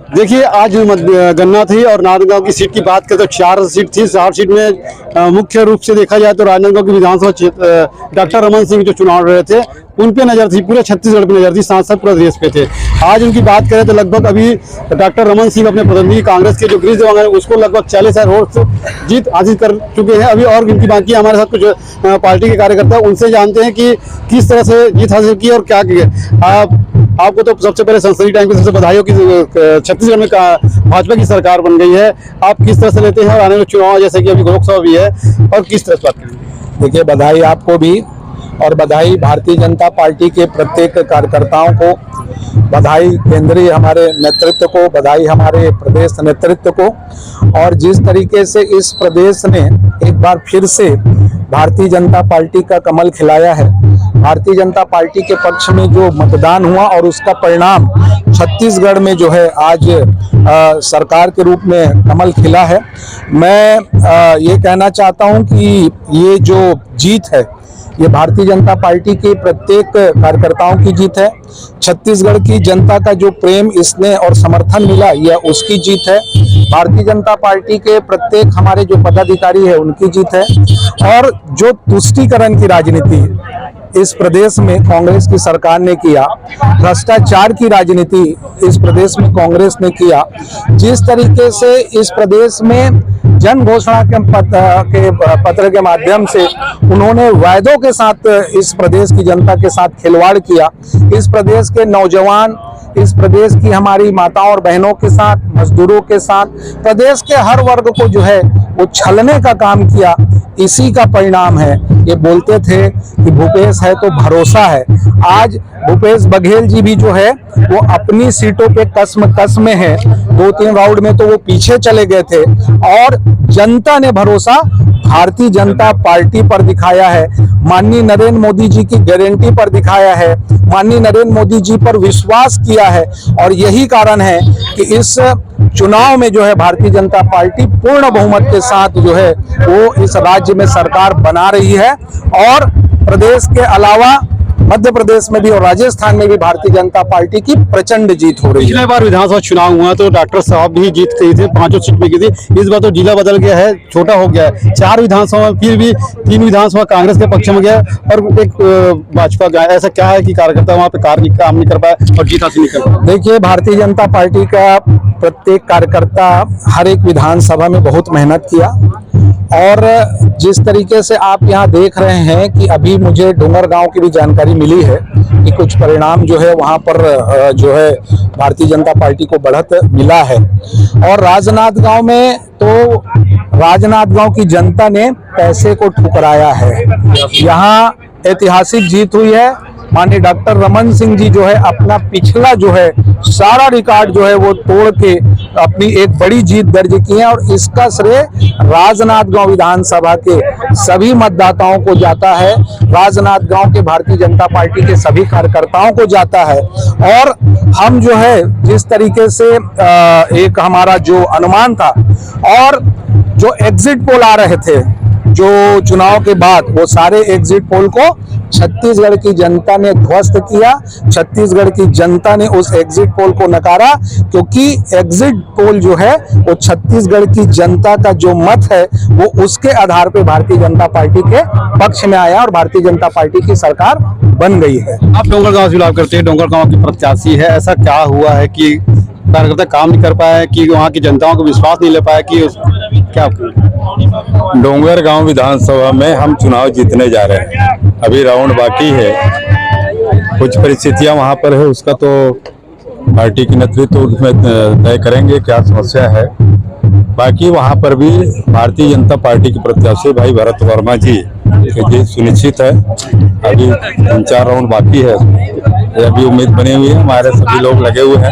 देखिए, आज गन्ना थी और नारायणगांव की सीट की बात करें तो 4 सीट थी। 4 सीट में मुख्य रूप से देखा जाए तो राजनांदगांव की विधानसभा क्षेत्र डॉक्टर रमन सिंह जो चुनाव लड़ रहे थे उन पे नजर थी, पूरे छत्तीसगढ़ पे नजर थी, सांसद पूरे देश पे थे। आज उनकी बात करें तो लगभग अभी डॉक्टर रमन सिंह अपने प्रतिनिधि कांग्रेस के जो गिरीश देवांगन है उसको लगभग 40,000 वोट से जीत हासिल कर चुके हैं। अभी और गिनती बाकी है। हमारे साथ कुछ पार्टी के कार्यकर्ता उनसे जानते हैं कि किस तरह से जीत हासिल की और क्या किया। आपको तो सबसे पहले संसदीय टाइम की सबसे बधाई हो कि छत्तीसगढ़ में भाजपा की सरकार बन गई है। आप किस तरह से लेते हैं और आने वाले चुनाव जैसे कि अभी लोकसभा भी है और किस तरह से बात करेंगे? देखिए, बधाई आपको भी और बधाई भारतीय जनता पार्टी के प्रत्येक कार्यकर्ताओं को, बधाई केंद्रीय हमारे नेतृत्व को, बधाई हमारे प्रदेश नेतृत्व को। और जिस तरीके से इस प्रदेश ने एक बार फिर से भारतीय जनता पार्टी का कमल खिलाया है, भारतीय जनता पार्टी के पक्ष में जो मतदान हुआ और उसका परिणाम छत्तीसगढ़ में जो है आज सरकार के रूप में कमल खिला है। मैं ये कहना चाहता हूं कि ये जो जीत है ये भारतीय जनता पार्टी के प्रत्येक कार्यकर्ताओं की जीत है। छत्तीसगढ़ की जनता का जो प्रेम, स्नेह और समर्थन मिला यह उसकी जीत है। भारतीय जनता पार्टी के प्रत्येक हमारे जो पदाधिकारी है उनकी जीत है। और जो तुष्टीकरण की राजनीति इस प्रदेश में कांग्रेस की सरकार ने किया, भ्रष्टाचार की राजनीति इस प्रदेश में कांग्रेस ने किया, जिस तरीके से इस प्रदेश में जन घोषणा के पत्र के माध्यम से उन्होंने वायदों के साथ इस प्रदेश की जनता के साथ खिलवाड़ किया, इस प्रदेश के नौजवान, इस प्रदेश की हमारी माताओं और बहनों के साथ, मजदूरों के साथ, प्रदेश के हर वर्ग को जो है वो छलने का काम किया, इसी का परिणाम है। ये बोलते थे कि भूपेश है तो भरोसा है। आज भूपेश बघेल जी भी जो है वो अपनी सीटों पे कसम में है। 2-3 राउंड में तो वो पीछे चले गए थे और जनता ने भरोसा भारतीय जनता पार्टी पर दिखाया है, माननीय नरेंद्र मोदी जी की गारंटी पर दिखाया है, माननीय नरेंद्र मोदी जी पर विश्वास किया है। और यही कारण है कि इस चुनाव में जो है भारतीय जनता पार्टी पूर्ण बहुमत के साथ जो है वो इस राज्य में सरकार बना रही है। और प्रदेश के अलावा मध्य प्रदेश में भी और राजस्थान में भी भारतीय जनता पार्टी की प्रचंड जीत हो रही है। पिछले बार विधानसभा चुनाव हुआ तो डॉक्टर साहब भी जीत गए थे, 5 सीट में गई थी। इस बार तो जिला बदल गया है, छोटा हो गया है। 4 विधानसभा, फिर भी 3 विधानसभा कांग्रेस के पक्ष में गया और एक भाजपा गया। ऐसा क्या है कि कार्यकर्ता वहाँ पे काम नहीं कर पाए और जीत हासिल नहीं कर पाए? देखिए, भारतीय जनता पार्टी का प्रत्येक कार्यकर्ता हर एक विधानसभा में बहुत मेहनत किया। और जिस तरीके से आप यहाँ देख रहे हैं कि अभी मुझे डोंगरगांव की भी जानकारी मिली है कि कुछ परिणाम जो है वहाँ पर जो है भारतीय जनता पार्टी को बढ़त मिला है। और राजनांदगांव में तो राजनांदगांव की जनता ने पैसे को ठुकराया है। यहाँ ऐतिहासिक जीत हुई है। माननीय डॉक्टर रमन सिंह जी जो है अपना पिछला जो है सारा रिकॉर्ड जो है वो तोड़ के अपनी एक बड़ी जीत दर्ज की है। और इसका श्रेय राजनांदगांव विधानसभा के सभी मतदाताओं को जाता है, राजनांदगांव के भारतीय जनता पार्टी के सभी कार्यकर्ताओं को जाता है। और हम जो है जिस तरीके से एक हमारा जो अनुमान था और जो एग्जिट पोल आ रहे थे जो चुनाव के बाद, वो सारे एग्जिट पोल को छत्तीसगढ़ की जनता ने ध्वस्त किया। छत्तीसगढ़ की जनता ने उस एग्जिट पोल को नकारा, क्योंकि एग्जिट पोल जो है वो छत्तीसगढ़ की जनता का जो मत है वो उसके आधार पर भारतीय जनता पार्टी के पक्ष में आया और भारतीय जनता पार्टी की सरकार बन गई है। आप डोंगरगांव से बिलोंग करते हैं, डोंगरगांव की प्रत्याशी है, ऐसा क्या हुआ है कि कार्यकर्ता काम नहीं कर पाया, कि वहाँ की जनताओं को विश्वास नहीं ले पाया कि क्या? डोंगरगांव विधानसभा में हम चुनाव जीतने जा रहे हैं, अभी राउंड बाकी है। कुछ परिस्थितियां वहां पर है, उसका तो पार्टी की नेतृत्व उसमें तय करेंगे क्या समस्या है। बाकी वहां पर भी भारतीय जनता पार्टी के प्रत्याशी भाई भरत वर्मा जी की सुनिश्चित है। अभी 3-4 राउंड बाकी है, अभी उम्मीद बनी हुई है। हमारे सभी लोग लगे हुए हैं,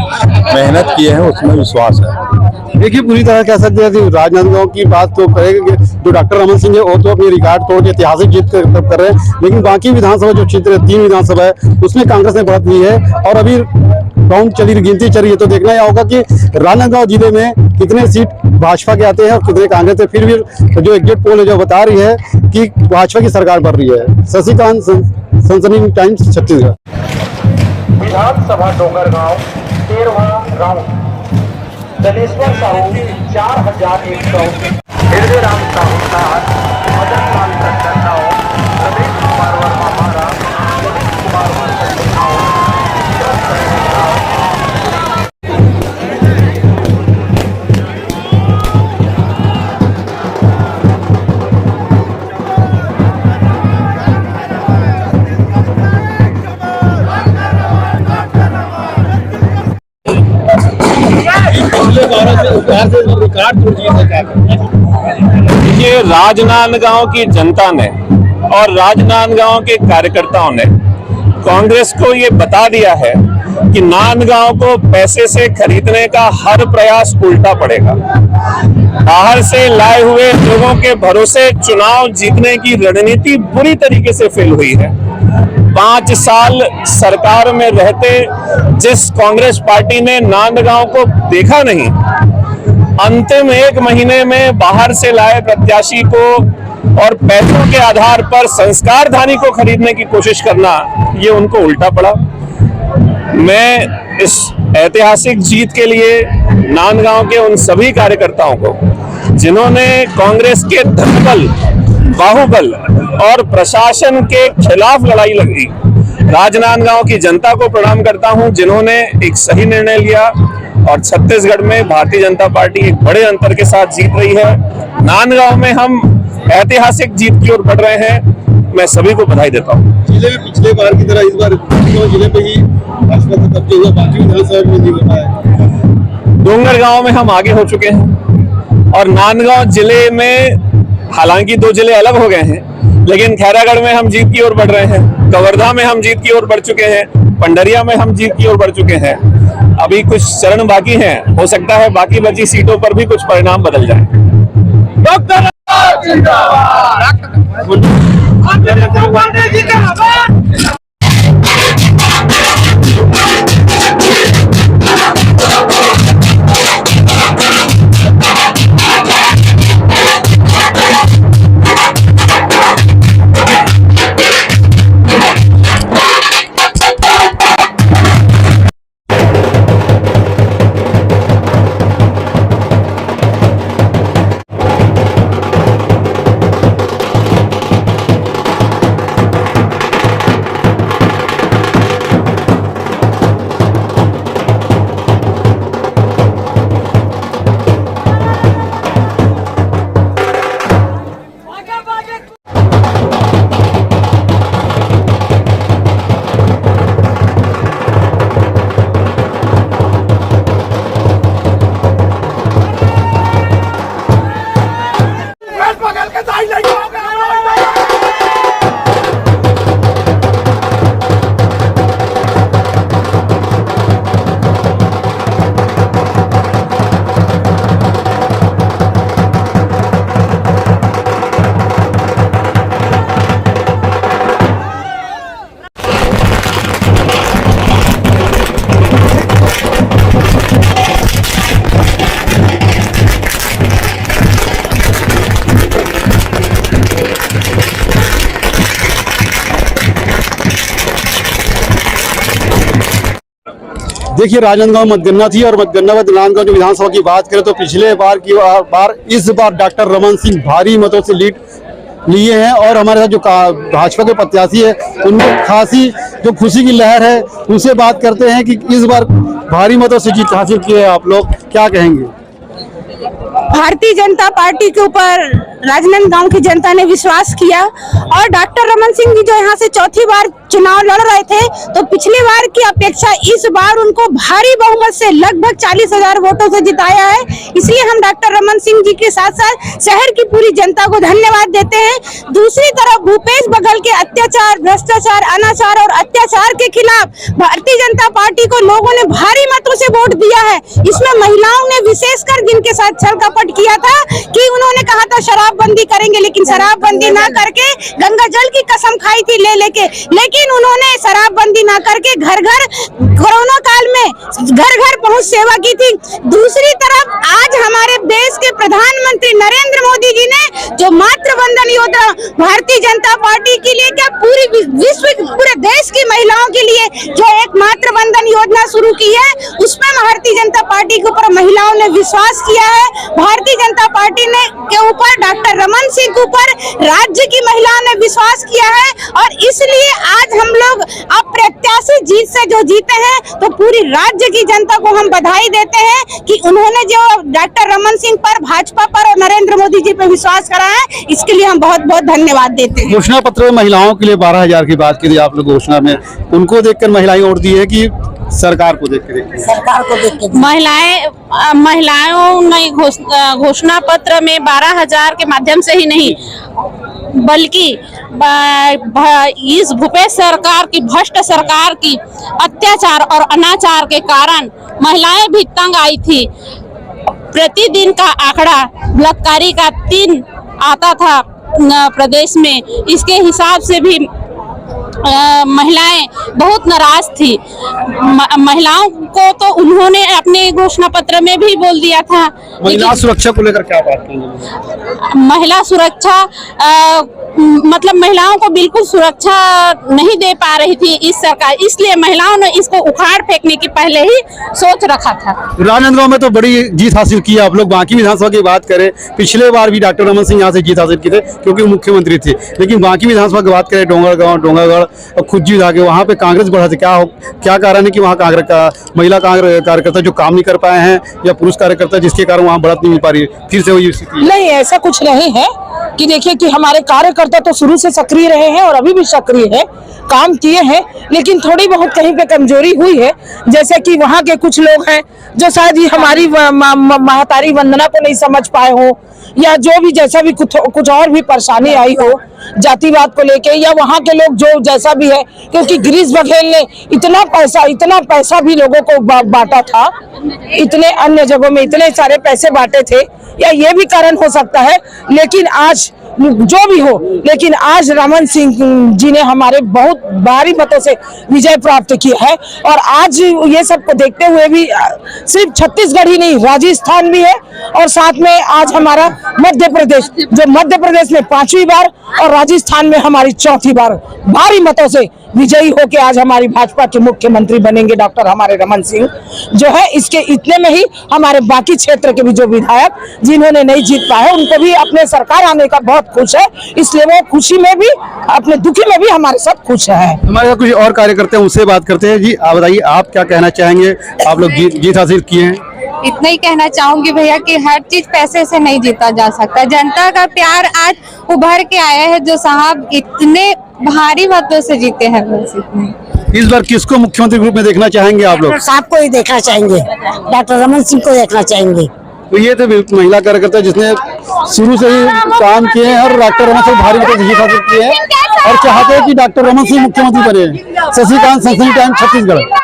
मेहनत किए हैं, उसमें विश्वास है। देखिए, पूरी तरह कह सकते हैं कि राजनांदगांव की बात तो करेंगे, जो डॉक्टर रमन सिंह है वो तो अपनी रिकॉर्ड तोड़ के ऐतिहासिक जीत कर रहे हैं। लेकिन बाकी विधानसभा जो क्षेत्र है, 3 विधानसभा है, उसमें कांग्रेस ने बढ़त ली है और अभी राउंड गिनती चली है। तो देखना यह होगा कि राजनांदगांव जिले में कितने सीट भाजपा के आते हैं और कितने कांग्रेस से। फिर भी जो एग्जिट पोल है जो बता रही है कि भाजपा की सरकार बढ़ रही है। शशिकांत, सनसनी टाइम्स, छत्तीसगढ़। विधानसभा डोंगरगांव 13वां राउंड। दलेश्वर साहू 4100, हृदय राम साहू 7, मदन लाल टंडन 9, रमेश कुमार वर्मा 12, रमेश कुमार वर्मा 9, ये राजनांदगांव की जनता ने और राजनांदगांव के कार्यकर्ताओं ने कांग्रेस को ये बता दिया है कि नांदगांव को पैसे से खरीदने का हर प्रयास उल्टा पड़ेगा। बाहर से लाए हुए लोगों के भरोसे चुनाव जीतने की रणनीति बुरी तरीके से फेल हुई है। 5 साल सरकार में रहते जिस कांग्रेस पार्टी ने नांदगांव को देखा नहीं, अंतिम 1 महीने में बाहर से लाए प्रत्याशी को और पैसों के आधार पर संस्कारधानी को खरीदने की कोशिश करना, ये उनको उल्टा पड़ा। मैं इस ऐतिहासिक जीत के लिए नांदगांव के उन सभी कार्यकर्ताओं को जिन्होंने कांग्रेस के धनबल, बाहुबल और प्रशासन के खिलाफ लड़ाई लड़ी, राजनांदगांव की जनता को प्रणाम करता हूं जिन्होंने एक सही निर्णय लिया और छत्तीसगढ़ में भारतीय जनता पार्टी एक बड़े अंतर के साथ जीत रही है। नांदगांव में हम ऐतिहासिक जीत की ओर बढ़ रहे हैं। मैं सभी को बधाई देता हूं। जिले में पिछले बार की तरह इस बार जिले पे ही भाजपा का कब्जा हुआ, बाकी विधानसभा में नहीं हो पाया। डोंगरगांव में हम आगे हो चुके हैं और नांदगांव जिले में हालांकि 2 जिले अलग हो गए हैं, लेकिन खैरागढ़ में हम जीत की ओर बढ़ रहे हैं, कवर्धा में हम जीत की ओर बढ़ चुके हैं, पंडरिया में हम जीत की ओर बढ़ चुके हैं। अभी कुछ चरण बाकी हैं, हो सकता है बाकी बची सीटों पर भी कुछ परिणाम बदल जाएं। डॉक्टर देखिए, राजनांदगांव मतगणना थी और मतगणना में नांदगांव जो विधानसभा की बात करें तो पिछले बार की बार इस बार डॉक्टर रमन सिंह भारी मतों से लीड लिए हैं और हमारे साथ जो भाजपा के प्रत्याशी है उनको खासी जो खुशी की लहर है, उनसे बात करते हैं कि इस बार भारी मतों से जीत हासिल की है, आप लोग क्या कहेंगे? भारतीय जनता पार्टी के ऊपर राजनांदगांव की जनता ने विश्वास किया और डॉक्टर रमन सिंह जी जो यहाँ से 4थी बार चुनाव लड़ रहे थे, तो पिछली बार की अपेक्षा इस बार उनको भारी बहुमत से लगभग 40,000 वोटों से जिताया है। इसलिए हम डॉक्टर रमन सिंह जी के साथ साथ शहर की पूरी जनता को धन्यवाद देते हैं। दूसरी तरफ भूपेश बघेल के अत्याचार, भ्रष्टाचार, अनाचार और अत्याचार के खिलाफ भारतीय जनता पार्टी को लोगों ने भारी मतों से वोट दिया है। इसमें महिलाओं ने विशेषकर जिनके साथ छल कपट किया था कि उन्होंने कहा था शराबबंदी करेंगे, लेकिन शराबबंदी ना करके गंगा जल की कसम खाई थी ले लेके, लेकिन उन्होंने शराबबंदी ना करके घर घर कोरोना काल में घर घर बहुत सेवा की थी। दूसरी तरफ आज हमारे देश के प्रधानमंत्री नरेंद्र मोदी जी ने जो मातृ वंदन योजना भारतीय जनता पार्टी के लिए क्या पूरी विश्व पूरे देश की महिलाओं के लिए जो एक मातृ वंदन योजना शुरू की है, उसमें भारतीय जनता पार्टी के ऊपर महिलाओं ने विश्वास किया है। भारतीय जनता पार्टी ने के ऊपर डॉक्टर रमन सिंह के ऊपर राज्य की महिलाओं ने विश्वास किया है और इसलिए आज हम लोग अप्रत्याशित जीत से जो जीते हैं, तो पूरी राज्य की जनता को हम बधाई देते हैं कि उन्होंने जो डॉक्टर रमन सिंह पर, भाजपा पर और नरेंद्र मोदी जी पर विश्वास करा है, इसके लिए हम बहुत बहुत धन्यवाद देते हैं। घोषणा पत्र में महिलाओं के लिए 12,000 की बात की आप लोग घोषणा में, उनको देखकर महिलाएं वोट दी है कि सरकार को देख के? सरकार को देख के। महिलाओं ने घोषणा पत्र में 12,000 के माध्यम से ही नहीं, बल्कि इस भूपेश सरकार की, भ्रष्ट सरकार की अत्याचार और अनाचार के कारण महिलाएं भी तंग आई थी। प्रतिदिन का आंकड़ा बलात्कारी का 3 आता था प्रदेश में, इसके हिसाब से भी महिलाएं बहुत नाराज थी। महिलाओं को तो उन्होंने अपने घोषणा पत्र में भी बोल दिया था। महिला सुरक्षा को लेकर क्या बात करेंगे? महिला सुरक्षा मतलब महिलाओं को बिल्कुल सुरक्षा नहीं दे पा रही थी इस सरकार, इसलिए महिलाओं ने इसको उखाड़ फेंकने की पहले ही सोच रखा था। राजनांदगांव में तो बड़ी जीत हासिल की है आप लोग। बाकी विधानसभा की बात करें, पिछले बार भी डॉक्टर रमन सिंह यहाँ से जीत हासिल की थे क्योंकि मुख्यमंत्री थे, लेकिन बाकी विधानसभा की बात करें, डोंगरगढ़ और खुज्जी विधायक, वहाँ पे कांग्रेस बढ़ा थे। क्या कारण है कि वहाँ कांग्रेस का महिला कार्यकर्ता जो काम नहीं कर पाए हैं या पुरुष कार्यकर्ता जिसके कारण वहाँ बढ़त नहीं मिल पा रही है? फिर से वही स्थिति? नहीं, ऐसा कुछ नहीं है कि देखिए कि हमारे कार्यकर्ता तो शुरू से सक्रिय रहे हैं और अभी भी सक्रिय है, काम किए हैं, लेकिन थोड़ी बहुत कहीं पे कमजोरी हुई है। जैसे कि वहाँ के कुछ लोग हैं जो शायद ये हमारी महतारी वंदना को नहीं समझ पाए हो, या जो भी जैसा भी कुछ और भी परेशानी आई हो जातिवाद को लेके, या वहाँ के लोग जो जैसा भी है, क्योंकि गिरीश बघेल ने इतना पैसा भी लोगों को बांटा था, इतने अन्य जगहों में इतने सारे पैसे बांटे थे, या ये भी कारण हो सकता है। लेकिन आज जो भी हो, लेकिन आज रमन सिंह जी ने हमारे बहुत भारी मतों से विजय प्राप्त किया है। और आज ये सबको देखते हुए भी सिर्फ छत्तीसगढ़ ही नहीं, राजस्थान भी है और साथ में आज हमारा मध्य प्रदेश, जो मध्य प्रदेश में 5वीं बार और राजस्थान में हमारी 4थी बार भारी मतों से विजयी होके आज हमारी भाजपा के मुख्यमंत्री बनेंगे डॉक्टर हमारे रमन सिंह जो है। इसके इतने में ही हमारे बाकी क्षेत्र के भी जो विधायक जिन्होंने नहीं जीत पाए, उनको भी अपने सरकार आने का बहुत खुश है, इसलिए वो खुशी में भी, अपने दुखी में भी हमारे साथ खुश है। हमारे साथ कुछ और कार्यकर्ता हैं, उनसे बात करते हैं। जी आप बताइए, आप क्या कहना चाहेंगे? आप लोग जीत हासिल किए हैं। इतना ही कहना चाहूंगी भैया कि हर चीज पैसे से नहीं जीता जा सकता। जनता का प्यार आज उभर के आया है, जो साहब इतने भारी मतों से जीते हैं। बस इतने। इस बार किसको मुख्यमंत्री रूप में देखना चाहेंगे आप लोग? साहब को ही देखना चाहेंगे, डॉक्टर रमन सिंह को देखना चाहेंगे। तो ये थे महिला कार्यकर्ता जिसने शुरू से ही काम किए हैं और डॉक्टर रमन सिंह भारी मतों से जीत हासिल किए हैं और चाहते हैं कि डॉक्टर रमन सिंह मुख्यमंत्री बने। शशिकांत, सनसनी टाइम, छत्तीसगढ़।